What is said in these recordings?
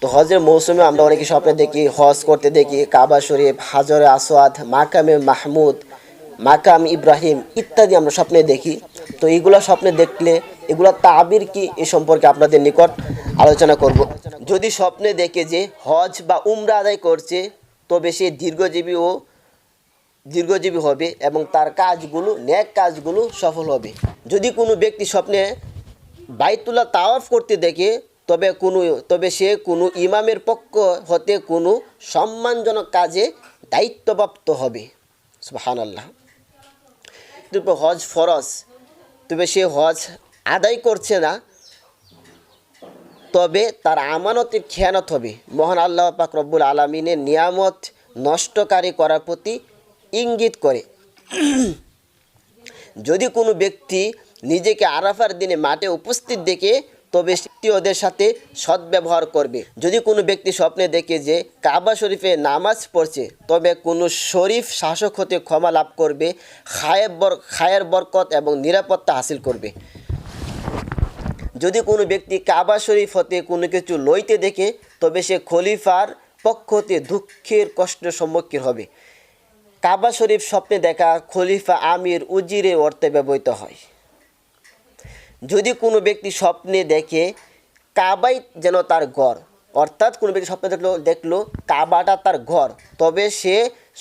তো হজের মৌসুমে আমরা অনেকে স্বপ্নে দেখি, হজ করতে দেখি কাবা শরীফ, হাজরে আসওয়াদ, মাকামে মাহমুদ, মাকাম ইব্রাহিম ইত্যাদি আমরা স্বপ্নে দেখি। তো এইগুলো স্বপ্নে দেখলে এগুলো তাবির কি এ সম্পর্কে আপনাদের নিকট আলোচনা করব। যদি স্বপ্নে দেখে যে হজ বা উমরা আদায় করছে, তবে সে দীর্ঘজীবী হবে এবং তার কাজগুলো, নেক কাজগুলো সফল হবে। যদি কোনো ব্যক্তি স্বপ্নে বাইতুল্লাহ তাওয়াফ করতে দেখে, তবে সে কোনো ইমামের পক্ষ হতে কোনো সম্মানজনক কাজে দায়িত্বপ্রাপ্ত হবে। সুবহানাল্লাহ। হজ ফরজ, তবে সে হজ আদায় করছে না, তবে তার আমানতের খেয়ানত হবে। মহান আল্লাহ পাক রব্বুল আলামিনের নিয়ামত নষ্টকারী করার প্রতি ইঙ্গিত করে। যদি কোনো ব্যক্তি নিজেকে আরাফার দিনে মাঠে উপস্থিত দেখে, তবে সে ওদের সাথে সদ্ব্যবহার করবে। যদি কোনো ব্যক্তি স্বপ্নে দেখে যে কাবা শরীফে নামাজ পড়ছে, তবে কোনো শরীফ শাসক হতে ক্ষমা লাভ করবে, খায়ের বরকত এবং নিরাপত্তা হাসিল করবে। যদি কোনো ব্যক্তি কাবা শরীফ হতে কোনো কিছু লইতে দেখে, তবে সে খলিফার পক্ষ হতে দুঃখের কষ্টের সম্মুখীন হবে। কাবা শরীফ স্বপ্নে দেখা খলিফা, আমির, উজিরের অর্থে ব্যবহৃত হয়। যদি কোনো ব্যক্তি স্বপ্নে দেখে কাবাই যেন তার ঘর, অর্থাৎ কোনো ব্যক্তি স্বপ্নে দেখলো কাবাটা তার ঘর, তবে সে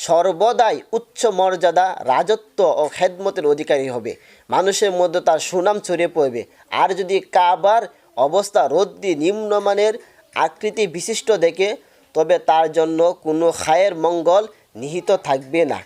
সর্বদাই উচ্চ মর্যাদা, রাজত্ব ও খেদমতের অধিকারী হবে। মানুষের মধ্যে তার সুনাম ছড়িয়ে পড়বে। আর যদি কাবার অবস্থা রদ্দি, নিম্নমানের আকৃতি বিশিষ্ট দেখে, তবে তার জন্য কোনো খায়ের মঙ্গল নিহিত থাকবে না।